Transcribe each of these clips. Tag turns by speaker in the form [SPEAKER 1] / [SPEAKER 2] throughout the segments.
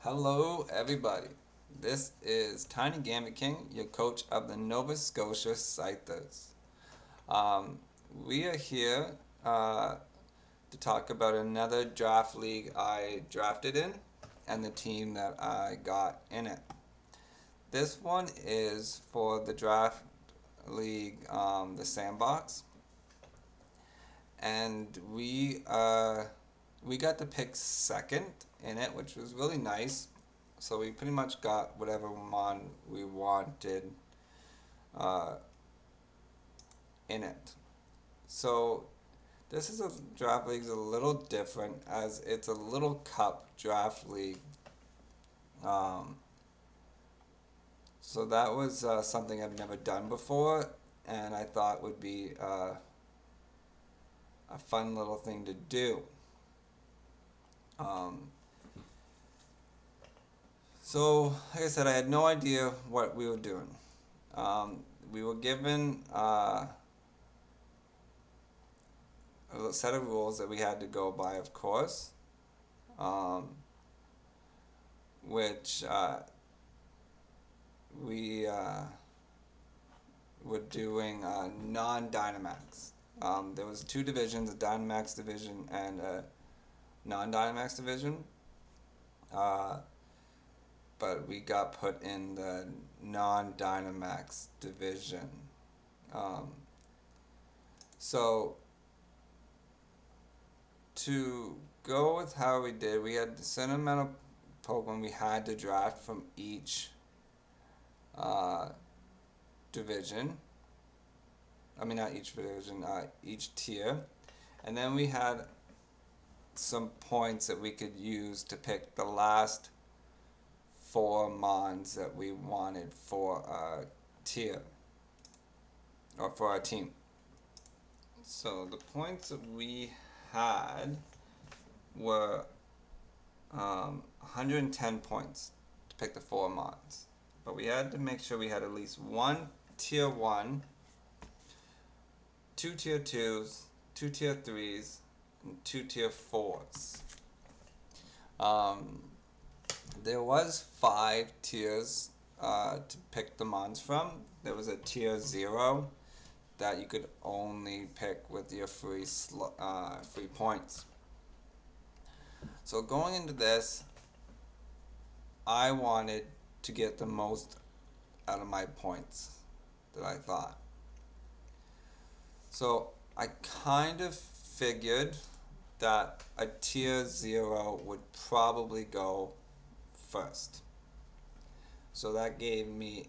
[SPEAKER 1] Hello, everybody. This is Tiny Gambit King, your coach of the Nova Scotia Scythers. We are here to talk about another draft league I drafted in and the team that I got in it. This one is for the draft league, the Sandbox, and we got to pick second in it, which was really nice. So we pretty much got whatever mon we wanted uh, in it. So this is a draft league's a little different as it's a little cup draft league. Um, so that was something I've never done before, and I thought would be a fun little thing to do. Um, so, like I said, I had no idea what we were doing. We were given a set of rules that we had to go by, of course, um, which we were doing non-Dynamax. There was two divisions, a Dynamax division and a non-Dynamax division. Uh, but we got put in the non-Dynamax division. Um, so to go with how we did, we had the sentimental Pokemon we had to draft from each uh, division. I mean, not each division, each tier. And then we had some points that we could use to pick the last four Mons that we wanted for our tier or for our team. So the points that we had were 110 points to pick the four Mons. But we had to make sure we had at least one tier 1, two tier 2s, two tier 3s, and two tier 4s. Um, there was 5 tiers to pick the Mons from. There was a tier 0 that you could only pick with your free points. So going into this, I wanted to get the most out of my points that I thought. So I kind of figured that a tier 0 would probably go first. So that gave me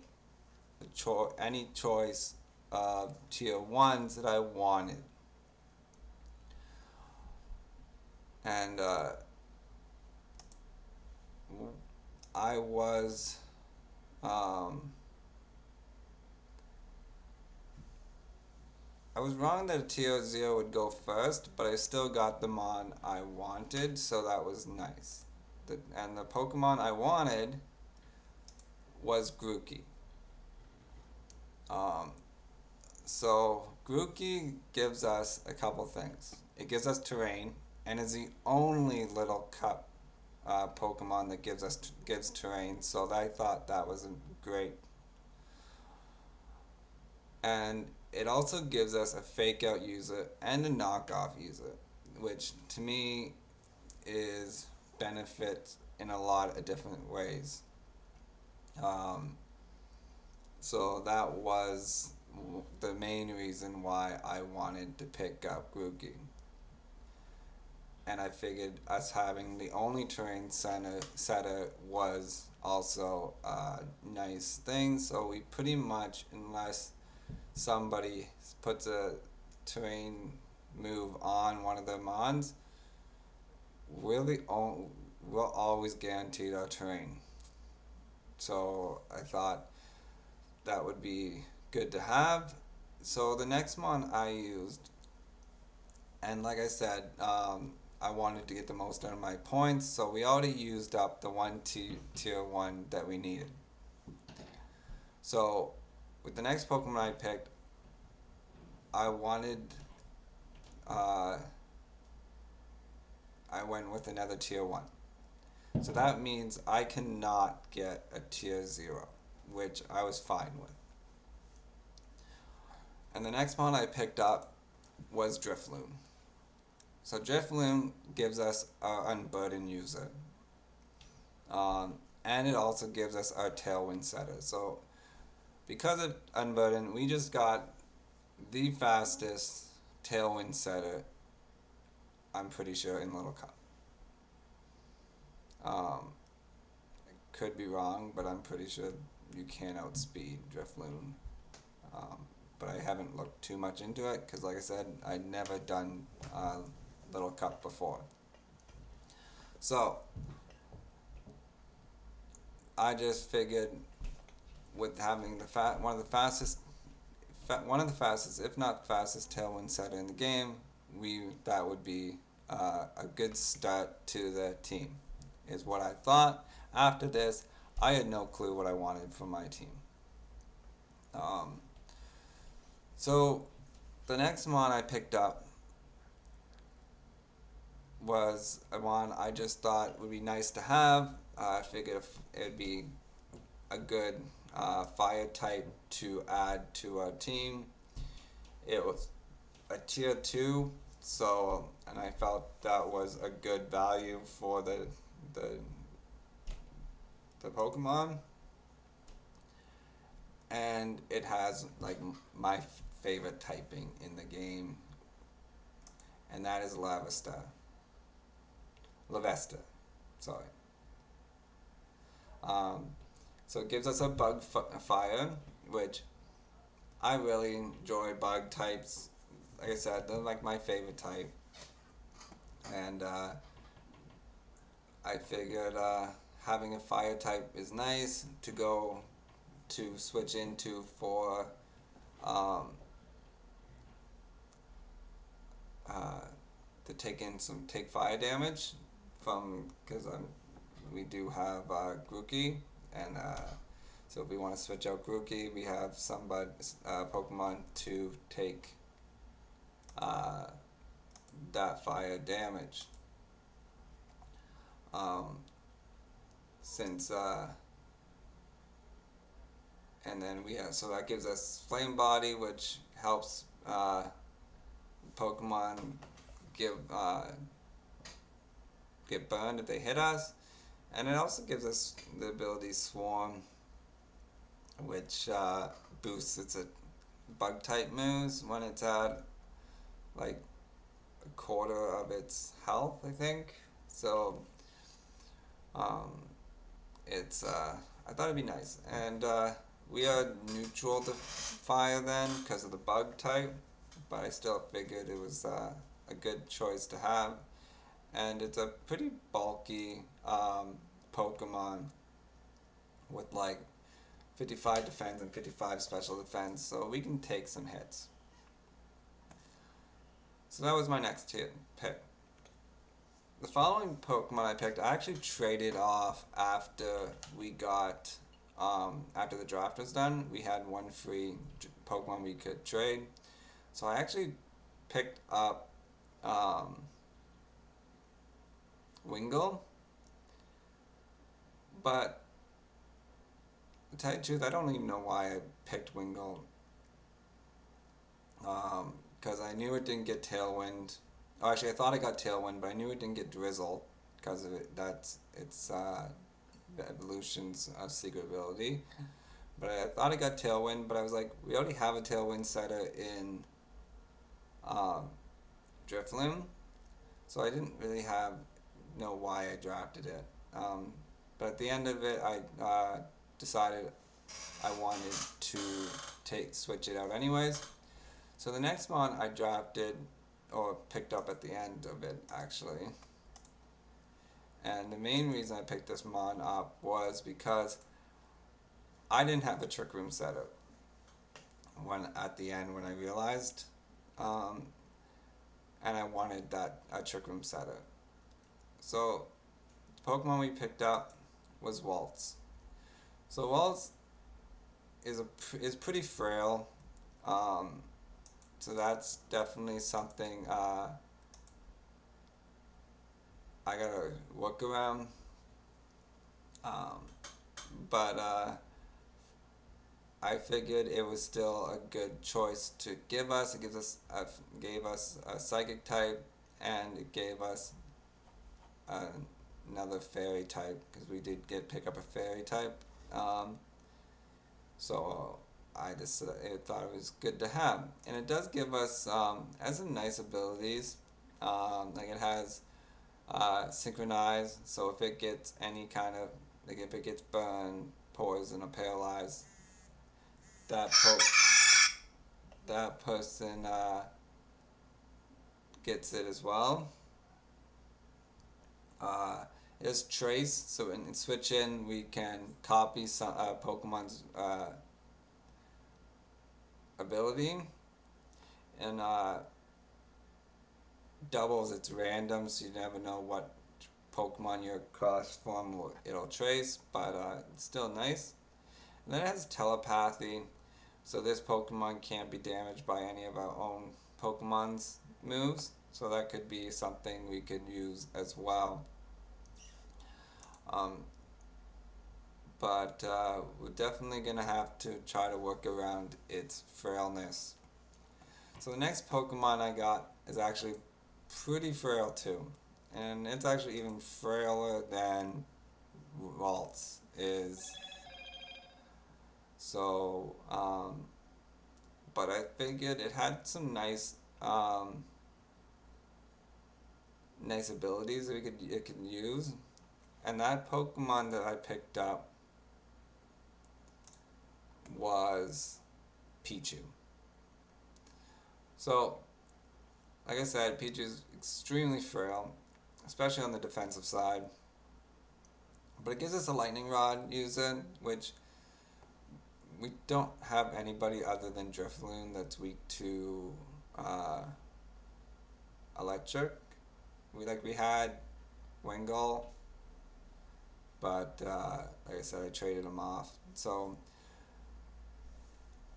[SPEAKER 1] any choice of tier 1s that I wanted. And I was I was wrong that a tier 0 would go first, but I still got the Mon I wanted, so that was nice. And the Pokemon I wanted was Grookey. Um, so Grookey gives us a couple things. It gives us terrain, and is the only little cup Pokemon that gives terrain. So I thought that was great. And it also gives us a fake out user and a knockoff user, which to me is benefit in a lot of different ways. Um, so that was the main reason why I wanted to pick up Grookey. And I figured us having the only terrain setter was also a nice thing. So we pretty much, unless somebody puts a terrain move on one of their Mons, we're always guaranteed our terrain. So I thought that would be good to have. So the next Mon I used, and like I said, I wanted to get the most out of my points, so we already used up the tier 1 that we needed. So with the next Pokemon I picked, I wanted I went with another tier 1. So that means I cannot get a tier 0, which I was fine with. And the next one I picked up was Drifloon. So Drifloon gives us our Unburden user. And it also gives us our Tailwind setter. So because of Unburden, we just got the fastest Tailwind setter, I'm pretty sure, in Little Cup. Um, could be wrong, but I'm pretty sure you can outspeed Drifloon. Um, but I haven't looked too much into it because, like I said, I'd never done Little Cup before. So I just figured with having one of the fastest, if not fastest, Tailwind setter in the game, that would be a good start to the team, is what I thought. After this, I had no clue what I wanted from my team. Um, so the next one I picked up was a one I just thought would be nice to have. I figured if it'd be a good fire type to add to our team. It was a tier 2, so, and I felt that was a good value for the the Pokemon, and it has like my favorite typing in the game, and that is Lavesta, sorry. Um, so it gives us a fire, which I really enjoy bug types. Like I said, they're like my favorite type, and I figured having a fire type is nice to go to switch into for um, uh, to take fire damage from, because we do have Grookey, and so if we want to switch out Grookey, we have somebody Pokemon to take uh, that fire damage. Um, since and then so that gives us Flame Body, which helps Pokemon give get burned if they hit us, and it also gives us the ability Swarm, which boosts its bug type moves when it's at like a quarter of its health, I think. So um, it's I thought it'd be nice, and we are neutral to fire then because of the bug type, but I still figured it was a good choice to have, and it's a pretty bulky Pokemon with like 55 defense and 55 special defense, so we can take some hits. So that was my next pick. The following Pokemon I picked, I actually traded off after we got, after the draft was done. We had one free Pokemon we could trade. So I actually picked up Wingull, but to tell you the truth, I don't even know why I picked Wingull. Because I knew it didn't get Tailwind. Oh, actually, I thought it got Tailwind, but I knew it didn't get Drizzle because of it. That's its the evolution's secret ability. But I thought it got Tailwind, but I was like, we already have a Tailwind setter in um, Drifloon, so I didn't really know why I drafted it. But at the end of it, I decided I wanted to switch it out anyways. So the next one I drafted, or picked up at the end of it actually, and the main reason I picked this mon up was because I didn't have the Trick Room setup at the end when I realized, um, and I wanted that a Trick Room setup. So the Pokemon we picked up was Waltz. So Waltz is pretty frail. Um, so that's definitely something I gotta work around. Um, but I figured it was still a good choice to give us. It gave us a psychic type, and it gave us uh, another fairy type because we did get pick up a fairy type. Um, so I just thought it was good to have, and it does give us as some nice abilities. Like it has synchronize. So if it gets any kind of like if it gets burned, poison, or paralyzed, that that person gets it as well. Uh, it's trace. So in switch in, we can copy some Pokemon's ability, and doubles. It's random, so you never know what Pokemon your cross form it'll trace, but it's still nice. And then it has telepathy, so this Pokemon can't be damaged by any of our own Pokemon's moves. So that could be something we could use as well. Um, but we're definitely gonna have to try to work around its frailness. So the next Pokemon I got is actually pretty frail too, and it's actually even frailer than Waltz is. So, but I figured it had some nice abilities that it could use, and that Pokemon that I picked up was Pichu. So, like I said, Pichu is extremely frail, especially on the defensive side. But it gives us a Lightning Rod user, which we don't have anybody other than Drifloon that's weak to uh, electric. We had Wingull, but like I said, I traded him off. So,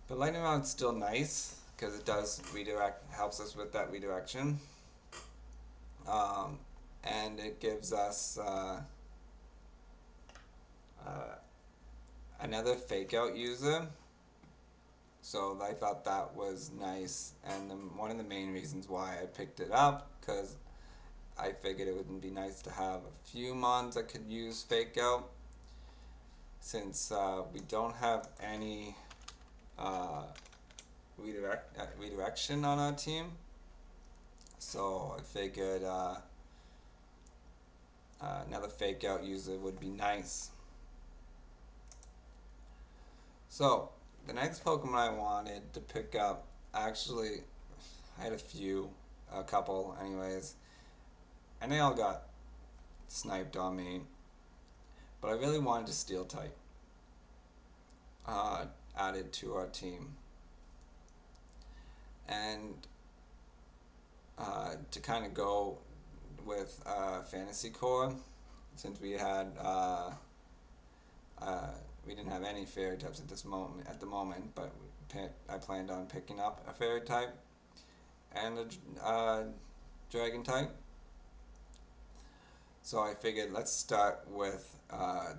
[SPEAKER 1] but Lightning Rod's still nice because it does redirect, helps us with that redirection, um, and it gives us uh, another fake out user. So I thought that was nice, and one of the main reasons why I picked it up because I figured it would be nice to have a few mons that could use fake out since we don't have any uh, redirection on our team. So I figured another fake out user would be nice. So the next Pokemon I wanted to pick up, actually, I had a couple, anyways, and they all got sniped on me. But I really wanted a Steel type added to our team, and to kind of go with Fantasy Core, since uh, we didn't have any fairy types at the moment, but I planned on picking up a fairy type and a dragon type. So I figured let's start with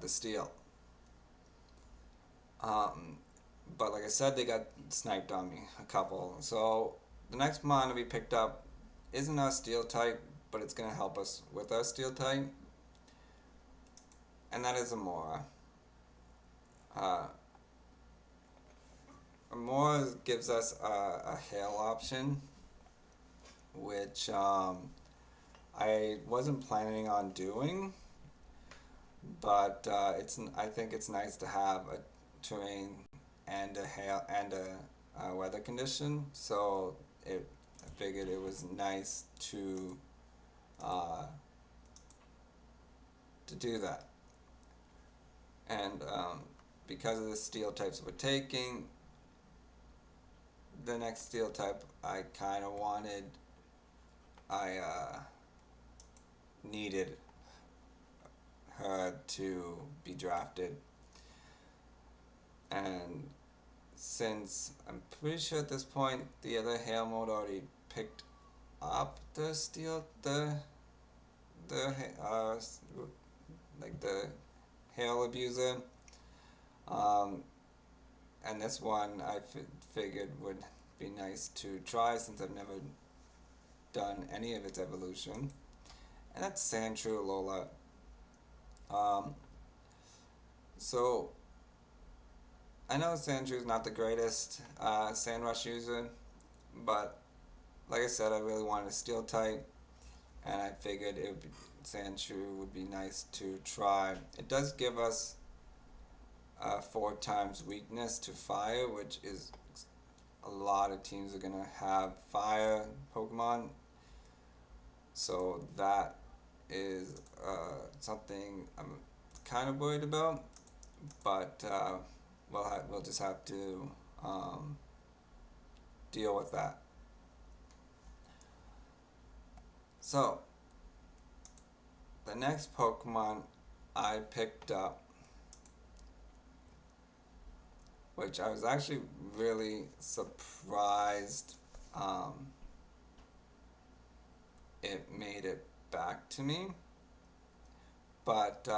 [SPEAKER 1] the Steel. Um, but like I said, they got sniped on me, a couple. So the next mon to be picked up isn't our Steel type, but it's going to help us with our Steel type, and that is Amora. Uh, Amora gives us a hail option, which I wasn't planning on doing, but I think it's nice to have a terrain and a hail and a weather condition. So I figured it was nice uh, to do that. And because of the Steel types we're taking, the next Steel type I kind of wanted, I needed her to be drafted. And since I'm pretty sure at this point the other hail mode already picked up the Steel, the like the Hail Abuser. Um, and this one I figured would be nice to try since I've never done any of its evolution. And that's Sandshrew Alola. Um, so I know Sandshrew is not the greatest Sandrush user, but like I said, I really wanted a Steel type, and I figured Sandshrew would be nice to try. It does give us 4 times weakness to fire, which is a lot of teams are gonna have fire Pokemon, so that is something I'm kind of worried about. But we'll just have to um, deal with that. So the next Pokemon I picked up, which I was actually really surprised it made it back to me. But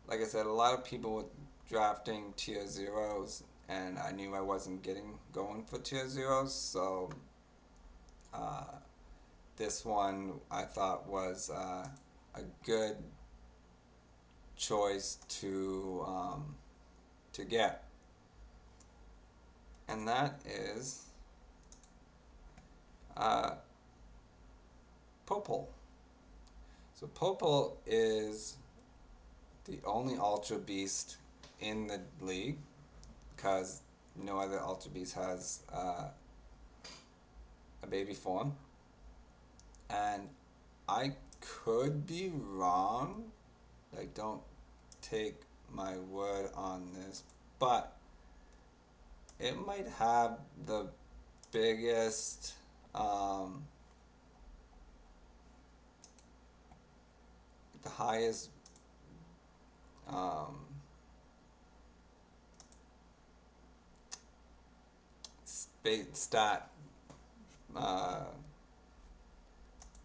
[SPEAKER 1] like I said, a lot of people were drafting tier zeros, and I knew I wasn't going for tier zeros, so uh, this one I thought was a good choice to get, and that is uh, Popple. So Popple is the only Ultra Beast in the league because no other Ultra Beast has a baby form, and I could be wrong. Like, don't take my word on this, but it might have the biggest the highest um, stat uh,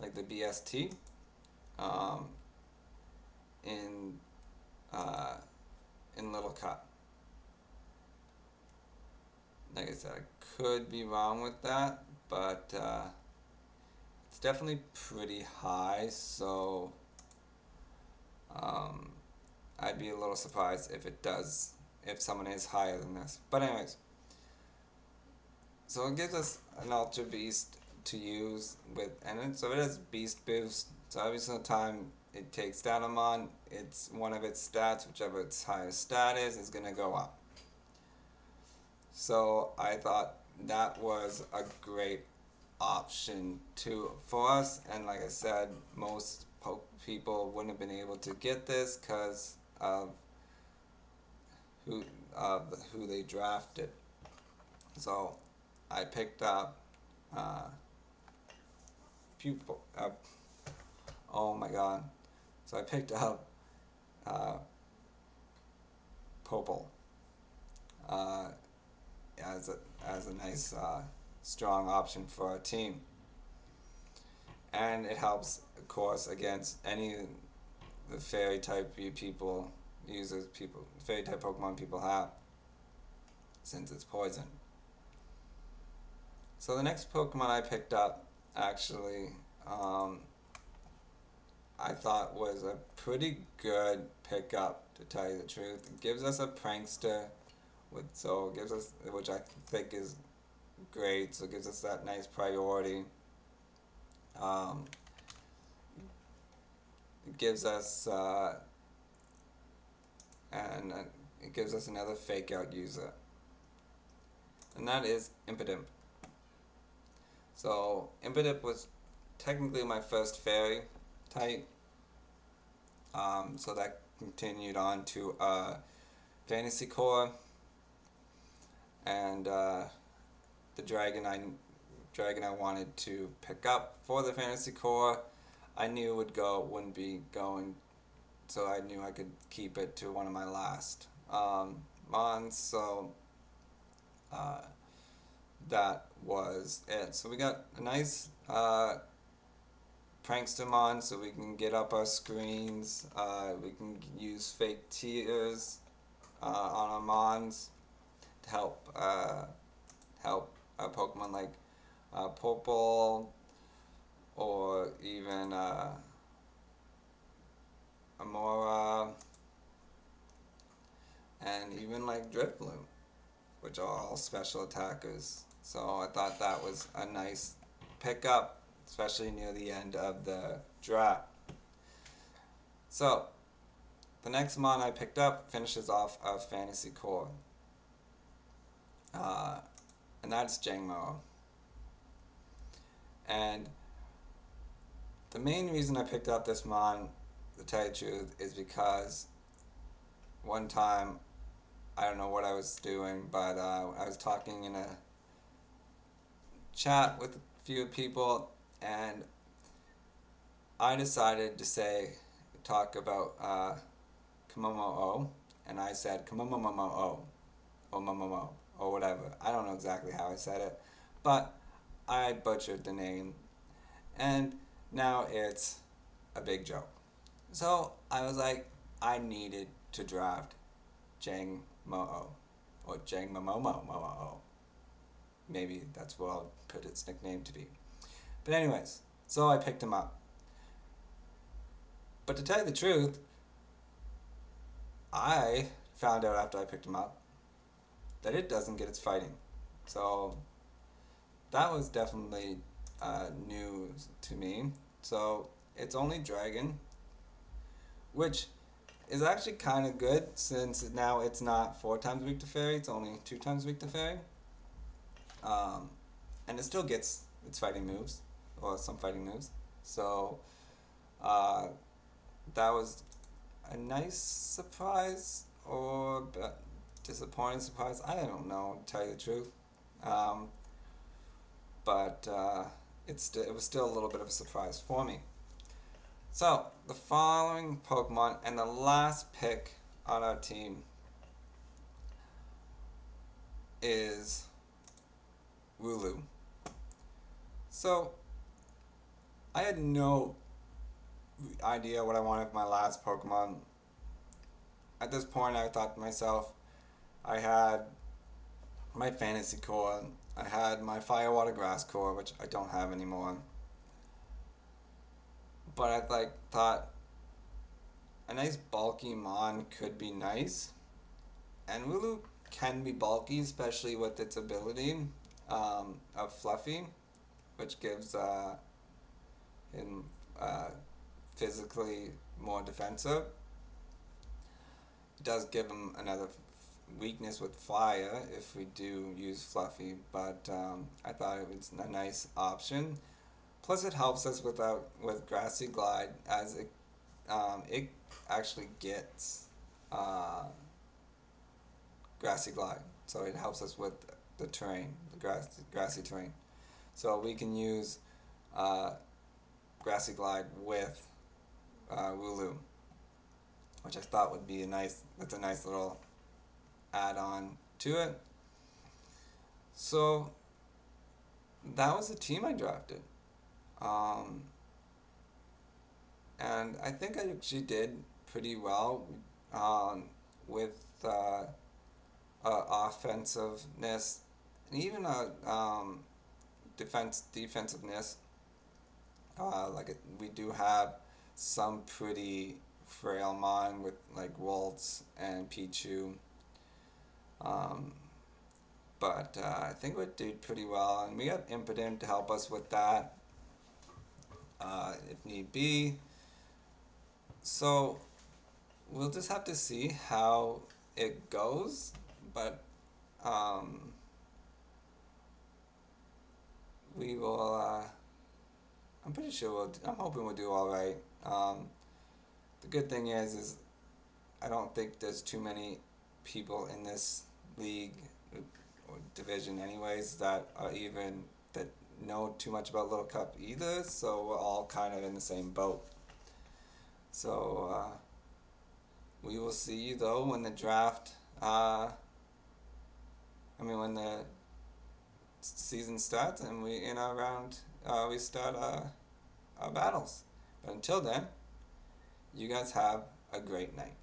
[SPEAKER 1] like the BST um, in uh, in Little Cup. Like I said, I could be wrong with that, but it's definitely pretty high. So um, I'd be a little surprised if someone is higher than this. But anyways, so it gives us an Ultra Beast to use so it has Beast Boost. So every single time it takes Datamon, it's one of its stats, whichever its highest stat is gonna go up. So I thought that was a great option for us, and like I said, most people wouldn't have been able to get this because of who who they drafted. So I picked up pupil. Oh my god! So I picked up uh, Popple uh, as a nice strong option for our team, and it helps, of course, against any the fairy type fairy type Pokemon people have, since it's poison. So the next Pokemon I picked up, actually, I thought was a pretty good pickup, to tell you the truth. It gives us a Prankster, which I think is great. So it gives us that nice priority. Um, it gives us and it gives us another fake out user, and that is Impidimp. So Impidimp was technically my first fairy type. So that continued on to Fantasy Core, and the dragon I wanted to pick up for the Fantasy Core, I knew wouldn't be going, so I knew I could keep it to one of my last mons. So uh, that was it. So we got a nice Prankstermon, so we can get up our screens. We can use fake tears on our mons to help a Pokemon like Purple, or even Amora, and even like Drifloon, which are all special attackers. So I thought that was a nice pickup, especially near the end of the draft. So the next mon I picked up finishes off our fantasy core, uh, and that's Jangmo. And the main reason I picked up this mon, to tell you the truth, is because one time, I don't know what I was doing, but I was talking in a chat with a few people, and I decided to talk about Komomo-o, and I said Komomo-o, or Momomo, or whatever. I don't know exactly how I said it, but I butchered the name, and now it's a big joke. So I was like, I needed to draft Jang Mo-o, or Jang Momomo. Maybe that's what I'll put its nickname to be. But anyways, so I picked him up. But to tell you the truth, I found out after I picked him up that it doesn't get its fighting. So that was definitely news to me. So it's only Dragon, which is actually kind of good since now it's not 4 times weak to Fairy, it's only 2 times weak to Fairy. Um, and it still gets its fighting moves, or some fighting moves. So uh, that was a nice surprise, or disappointing surprise. I don't know, to tell you the truth. Um, but it was still a little bit of a surprise for me. So the following Pokemon and the last pick on our team is Wooloo. So I had no idea what I wanted for my last Pokemon. At this point, I thought to myself, I had my Fantasy Core, I had my Fire Water Grass Core, which I don't have anymore. But I thought a nice bulky Mon could be nice, and Wooloo can be bulky, especially with its ability of Fluffy, which gives him physically more defensive. It does give him another weakness with Fire if we do use Fluffy, but I thought it was a nice option. Plus, it helps us with Grassy Glide, as it actually gets Grassy Glide, so it helps us with the terrain, the grassy terrain. So we can use Grassy Glide with Wooloo, which I thought would be that's a nice little add-on to it. So that was the team I drafted. And I think I actually did pretty well with offensiveness and even defensiveness. We do have some pretty frail mon with like Waltz and Pichu. Um, but I think we did pretty well, and we have Impidimp to help us with that if need be. So we'll just have to see how it goes, but we will. I'm pretty sure I'm hoping we'll do all right. The good thing is I don't think there's too many people in this league or division, anyways, that know too much about Little Cup either. So we're all kind of in the same boat. So we will see though when the draft. When the season starts and we in our round, we start our battles. But until then, you guys have a great night.